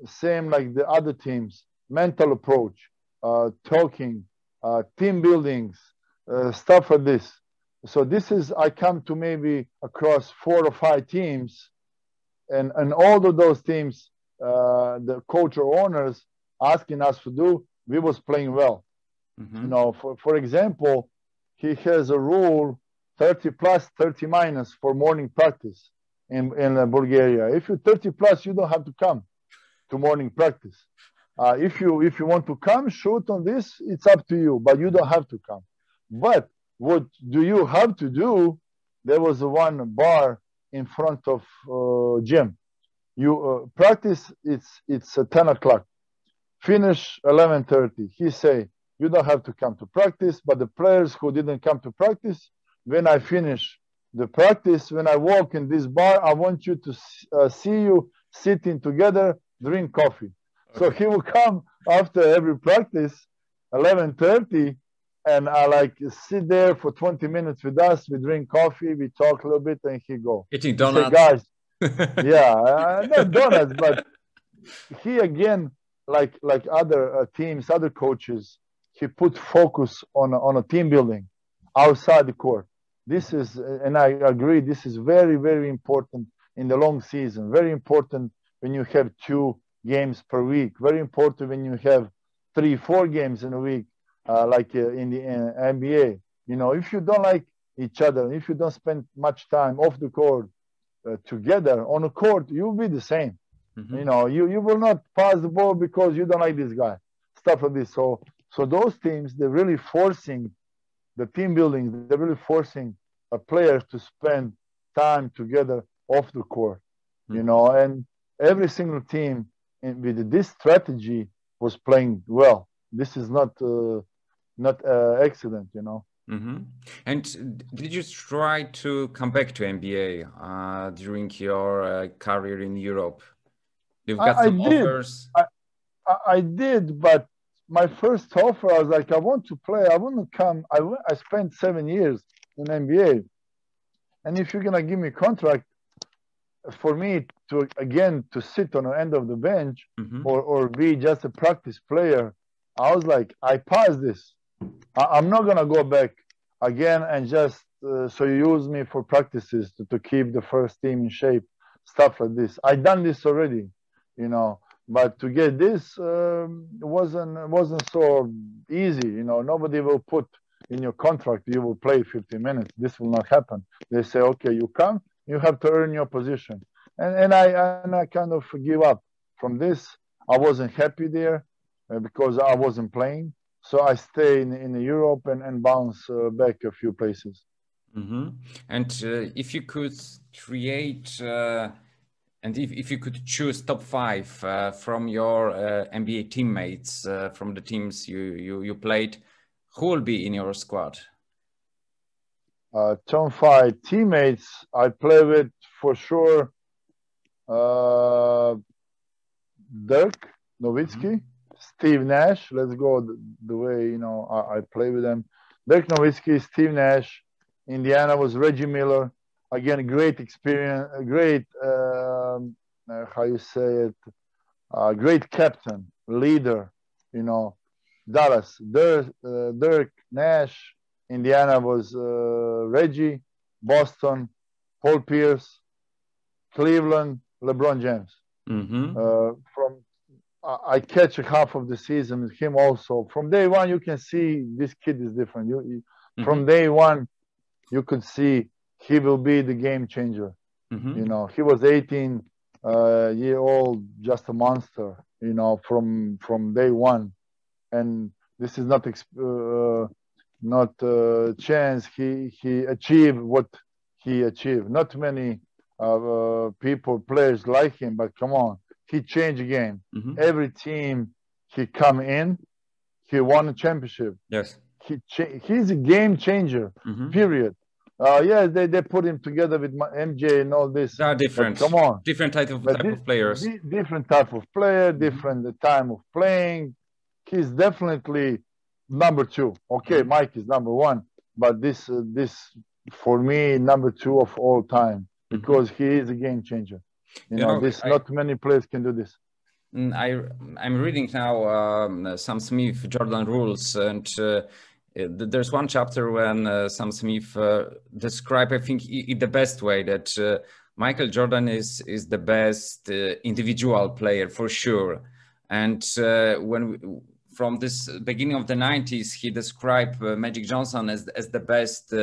same like the other teams. Mental approach, talking, team buildings, stuff like this. So this is, I come to maybe across 4 or 5 teams, and all of those teams, the coach or owners asking us to do, we was playing well. You know, for example, he has a rule 30 plus, 30 minus for morning practice in Bulgaria. If you're 30 plus, you don't have to come to morning practice. If you want to come shoot on this, it's up to you, but you don't have to come. But what do you have to do? There was one bar in front of gym. You practice. It's 10 o'clock. Finish 11:30. He say you don't have to come to practice, but the players who didn't come to practice, when I finish the practice, when I walk in this bar, I want you to see you sitting together, drink coffee. Okay. So he will come after every practice, 11:30, and I like sit there for 20 minutes with us. We drink coffee, we talk a little bit, and he go. Eating donuts. Say, guys, yeah, not donuts, but he again, like other teams, other coaches, he put focus on a team building outside the court. This is, and I agree, this is very, very important in the long season. Very important when you have 2 games per week. Very important when you have 3-4 games in a week, like in the NBA. You know, if you don't like each other, if you don't spend much time off the court together on the court, you'll be the same. Mm-hmm. You know, you will not pass the ball because you don't like this guy. Stuff like this. So those teams, they're really forcing the team building. They're really forcing players to spend time together off the court. Mm-hmm. You know, and every single team with this strategy was playing well. This is not accident, you know. Mm-hmm. And did you try to come back to NBA during your career in Europe? You've got some offers. I did, but my first offer, I was like, I want to play. I want to come. I spent 7 years in NBA, and if you're gonna give me a contract, for me to sit on the end of the bench, mm-hmm. or be just a practice player, I was like, I passed this. I'm not gonna go back again and just so you use me for practices to keep the first team in shape, stuff like this. I done this already, you know. But to get this wasn't so easy, you know. Nobody will put in your contract you will play 50 minutes. This will not happen. They say, okay, you come, you have to earn your position. And I kind of give up from this. I wasn't happy there because I wasn't playing. So I stay in Europe and bounce back a few places. Mm-hmm. And if you could create, and if you could choose top 5 from your NBA teammates, from the teams you played, who will be in your squad? Top 5 teammates I play with for sure. Dirk Nowitzki. Mm-hmm. Steve Nash, let's go the way, you know, I play with them. Dirk Nowitzki, Steve Nash. Indiana was Reggie Miller. Again, great experience, great, how you say it, great captain, leader, you know. Dallas, Dirk, Nash. Indiana was Reggie. Boston, Paul Pierce. Cleveland, LeBron James. Mm-hmm. I catch half of the season with him also. From day one, you can see this kid is different. Mm-hmm. From day one, you could see he will be the game changer. Mm-hmm. You know, he was 18-year-old, just a monster. You know, from day one, and this is not chance. He achieved what he achieved. Not many players like him, but come on. He changed the game. Mm-hmm. Every team he come in, he won a championship. Yes, he's a game changer. Mm-hmm. Period. Yeah, they put him together with MJ and all this. They are different. But come on, different type of players. Different type of player, mm-hmm. different time of playing. He's definitely number 2. Okay, mm-hmm. Mike is number 1, but this for me number 2 of all time because mm-hmm. he is a game changer. You know, not many players can do this. I'm reading now Sam Smith, Jordan Rules, and there's one chapter when Sam Smith described, I think, in the best way that Michael Jordan is the best individual player for sure. And from this beginning of the 90s, he described Magic Johnson as the best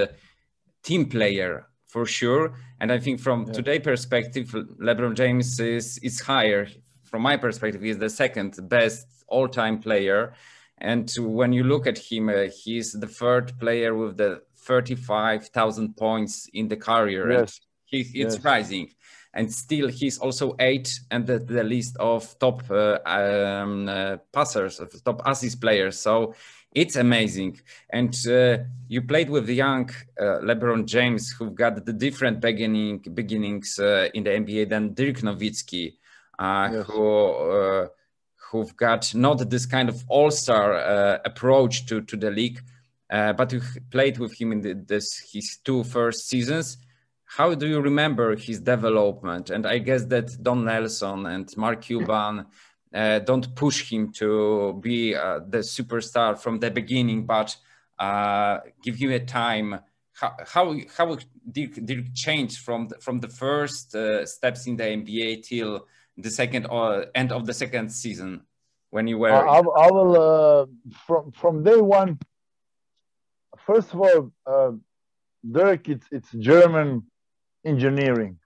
team player. For sure, and I think from today's perspective, LeBron James is higher from my perspective, he's the second best all-time player. And when you look at him, he's the third player with the 35,000 points in the career. Yes. And it's rising. And still, he's also 8th and the list of top passers, of top assist players. So it's amazing. And you played with the young LeBron James, who got the different beginnings in the NBA than Dirk Nowitzki, who've got not this kind of all-star approach to the league, but you played with him in his 2 first seasons. How do you remember his development? And I guess that Don Nelson and Mark Cuban don't push him to be the superstar from the beginning, but give him a time. How Dirk changed from the first steps in the NBA till the second end of the second season when you were? I will from day one. First of all, Dirk, it's German engineering,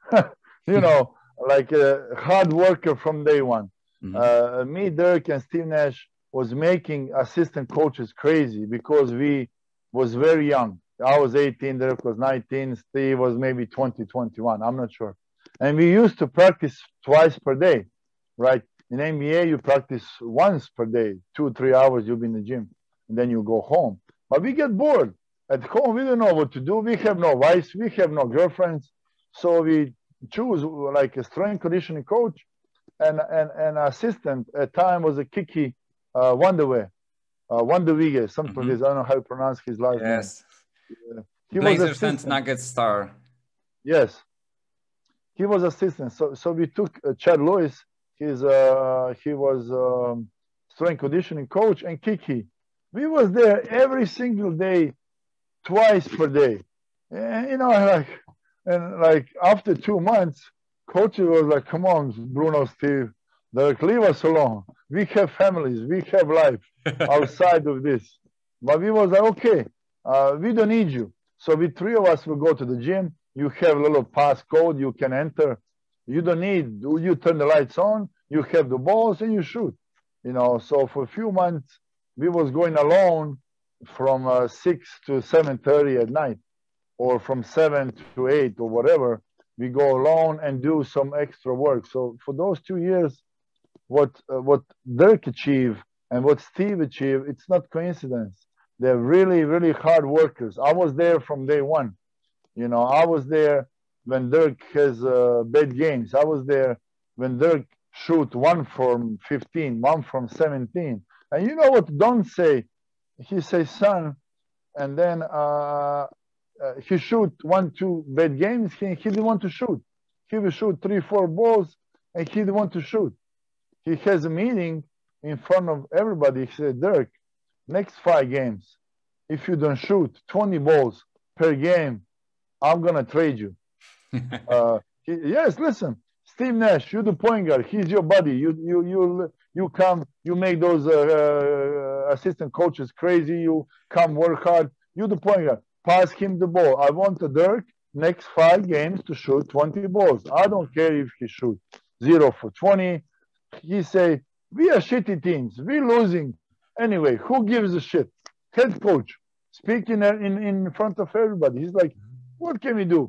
you know, like a hard worker from day one. Me, Dirk, and Steve Nash was making assistant coaches crazy because we was very young. I was 18, Dirk was 19, Steve was maybe 20, 21, I'm not sure. And we used to practice twice per day, right? In NBA, you practice once per day, 2-3 hours, you'll be in the gym, and then you go home. But we get bored. At home, we don't know what to do. We have no wives, we have no girlfriends. So we choose like a strength conditioning coach and an assistant. At time was a Kiki Wonderway, Wonderwege, something like this. I don't know how to pronounce his last name. Yes. He Blazers was assistant. and Nuggets star. Yes. He was assistant. So we took Chad Lewis. He was strength conditioning coach, and Kiki. We was there every single day, twice per day. And, you know, like after 2 months, coach was like, "Come on, Bruno, Steve, leave us alone. We have families, we have life outside of this." But we was like, "Okay, we don't need you." So we 3 of us will go to the gym. You have a little pass code, you can enter. You don't need, you turn the lights on, you have the balls and you shoot. You know, so for a few months, we was going alone from 6 to 7:30 at night, or from 7 to 8 or whatever. We go alone and do some extra work. So for those 2 years, what Dirk achieved and what Steve achieved, it's not coincidence. They're really, really hard workers. I was there from day one. You know, I was there when Dirk has bad games. I was there when Dirk shoot 1 from 15, 1 from 17. And you know what Don say? He says, "Son," and then he shoot 1-2 bad games. He didn't want to shoot. He will shoot 3-4 balls, and he didn't want to shoot. He has a meeting in front of everybody. He said, "Dirk, next 5 games, if you don't shoot 20 balls per game, I'm gonna trade you." Yes, listen, Steve Nash, you're the point guard. He's your buddy. You come, you make those assistant coaches crazy. You come work hard. You're the point guard. Pass him the ball. I want the Dirk next 5 games to shoot 20 balls. I don't care if he shoot 0 for 20. He say, "We are shitty teams. We're losing. Anyway, who gives a shit?" Head coach speaking in front of everybody. He's like, "What can we do?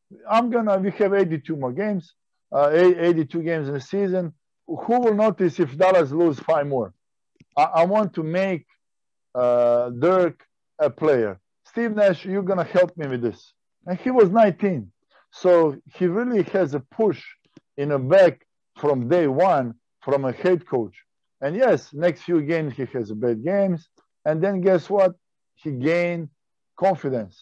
We have 82 more games, 82 games in the season. Who will notice if Dallas lose 5 more? I want to make Dirk a player. Steve Nash, you're going to help me with this." And he was 19. So he really has a push in the back from day one from a head coach. And yes, next few games he has bad games. And then guess what? He gained confidence.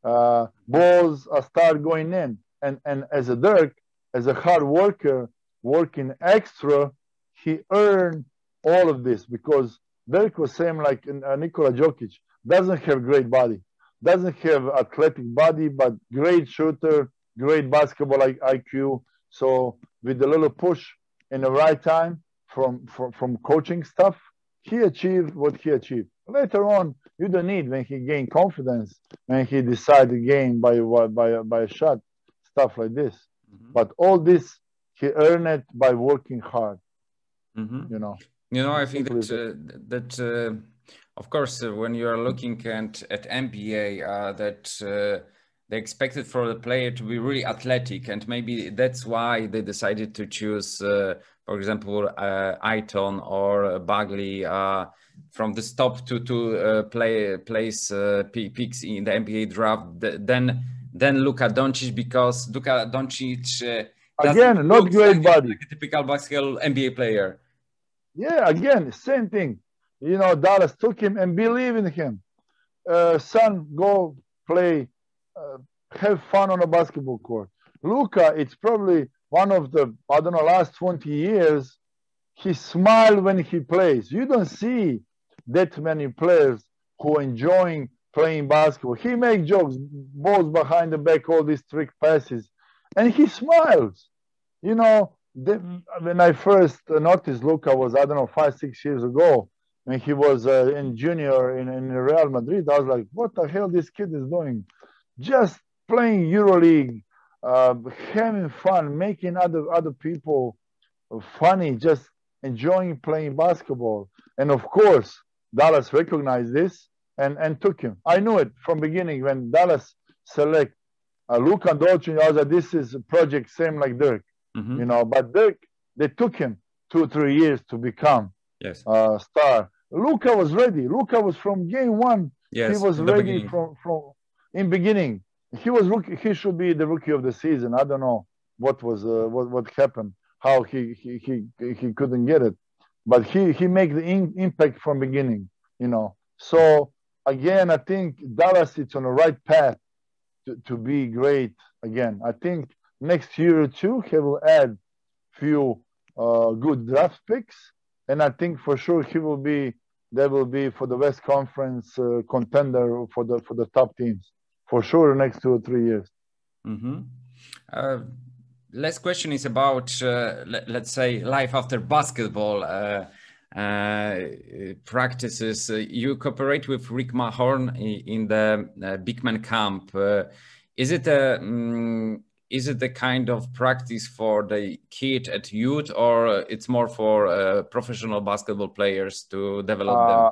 Balls start going in. And as a Dirk, as a hard worker, working extra, he earned all of this because Dirk was same like Nikola Jokic. Doesn't have great body. Doesn't have athletic body, but great shooter, great basketball IQ. So with a little push in the right time from coaching stuff, he achieved what he achieved. Later on, you don't need when he gained confidence, when he decided the game by a shot, stuff like this. But all this he earned it by working hard. Mm-hmm. I think that of course, when you are looking at NBA, that they expected for the player to be really athletic, and maybe that's why they decided to choose, for example, Aiton or Bagley from the top to place picks in the NBA draft. Then Luka Doncic, because Luka Doncic again not great body, like a typical basketball NBA player. Yeah, again same thing. Dallas took him and believe in him. Son, go play, have fun on a basketball court. Luka, it's probably one of the, last 20 years, he smiles when he plays. You don't see that many players who are enjoying playing basketball. He makes jokes, balls behind the back, all these trick passes, and he smiles. When I first noticed Luka was, 5-6 years ago, when he was in junior in Real Madrid, I was like, what the hell this kid is doing? Just playing Euroleague, having fun, making other people funny, just enjoying playing basketball. And of course, Dallas recognized this and took him. I knew it from beginning when Dallas select Luka Doncic. I was like, this is a project same like Dirk, But Dirk, they took him 2-3 years to become a star. Luka was ready. Luka was from game one. Yes, he was ready from in beginning. He should be the rookie of the season. I don't know what happened, how he couldn't get it, but he made the impact from beginning. So again, I think Dallas is on the right path to be great again. I think next year or two he will add few good draft picks, and I think for sure they will be for the West Conference contender for the top teams for sure the next 2 or 3 years. Last question is about let's say life after basketball practices. You cooperate with Rick Mahorn in the big man camp. Is it the kind of practice for the kid at youth, or it's more for professional basketball players to develop them?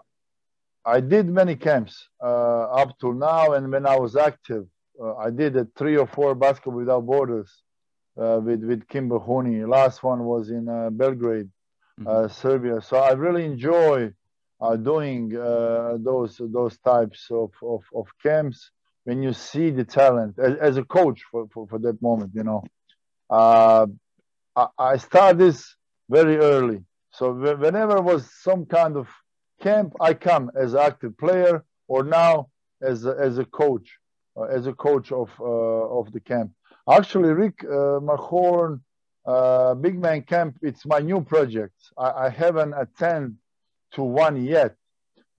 I did many camps up to now, and when I was active, I did 3 or 4 Basketball Without Borders with Kimber Honey. Last one was in Belgrade, Serbia. So I really enjoy doing those types of camps when you see the talent as a coach for that moment. I started this very early. So whenever was some kind of camp, I come as an active player, or now as a coach of the camp. Actually, Rick Mahorn Big Man Camp, it's my new project. I haven't attended to one yet.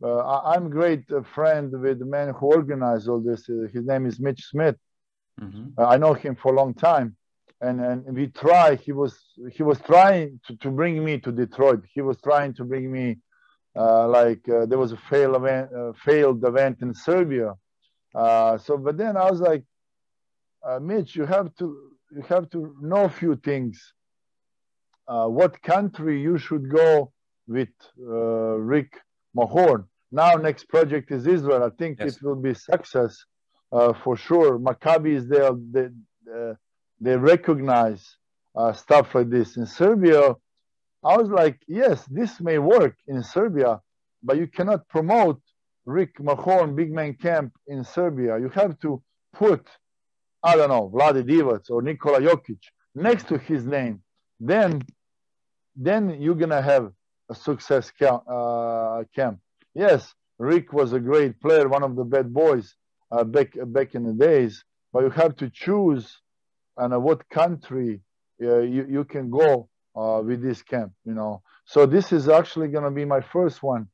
I'm great friend with the man who organized all this. His name is Mitch Smith. I know him for a long time, and we try. He was trying to bring me to Detroit. He was trying to bring me. There was a failed event in Serbia. But then I was like, Mitch, you have to know a few things. What country you should go with Rick Mahorn. Now next project is Israel. I think it will be success for sure. Maccabi is there. They recognize stuff like this. In Serbia, I was like, yes, this may work in Serbia, but you cannot promote Rick Mahorn Big Man Camp in Serbia. You have to put, I don't know, Vlade Divac or Nikola Jokic next to his name. Then you're going to have a success camp. Yes, Rick was a great player, one of the bad boys back in the days, but you have to choose what country you can go with this camp, So this is actually going to be my first one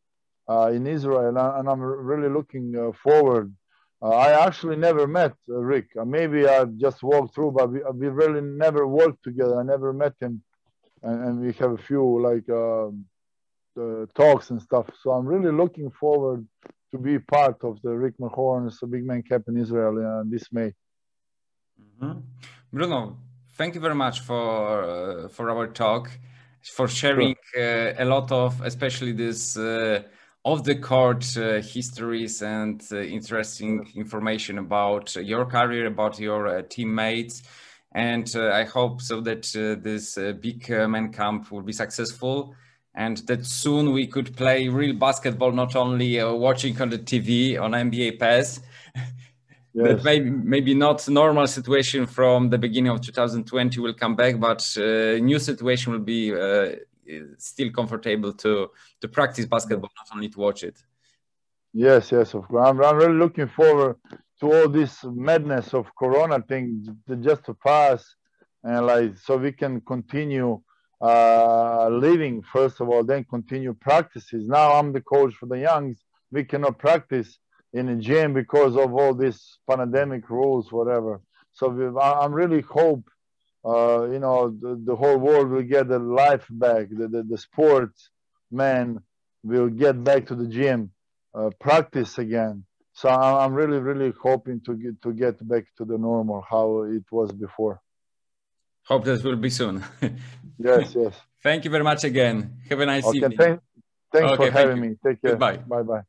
in Israel, and I'm really looking forward. I actually never met Rick. Maybe I just walked through, but we really never worked together. I never met him, and we have a few talks and stuff. So I'm really looking forward to be part of the Rick Mahorn's Big Man Camp in Israel this May. Bruno, thank you very much for our talk, for sharing a lot of, especially this off the court histories and interesting information about your career, about your teammates. And I hope so that this big men camp will be successful, and that soon we could play real basketball, not only watching on the TV on NBA Pass. Yes. That maybe not normal situation from the beginning of 2020 will come back, but new situation will be still comfortable to practice basketball, not only to watch it. Yes, of course. I'm really looking forward to all this madness of Corona thing just to pass, and so we can continue living first of all, then continue practices. Now I'm the coach for the youngs. We cannot practice in a gym because of all these pandemic rules, whatever. So I'm really hope, the whole world will get the life back. The sports man will get back to the gym, practice again. So I'm really hoping to get back to the normal how it was before. Hope that will be soon. Yes. Thank you very much again. Have a nice evening. Thanks for having me. Take care. Goodbye. Bye.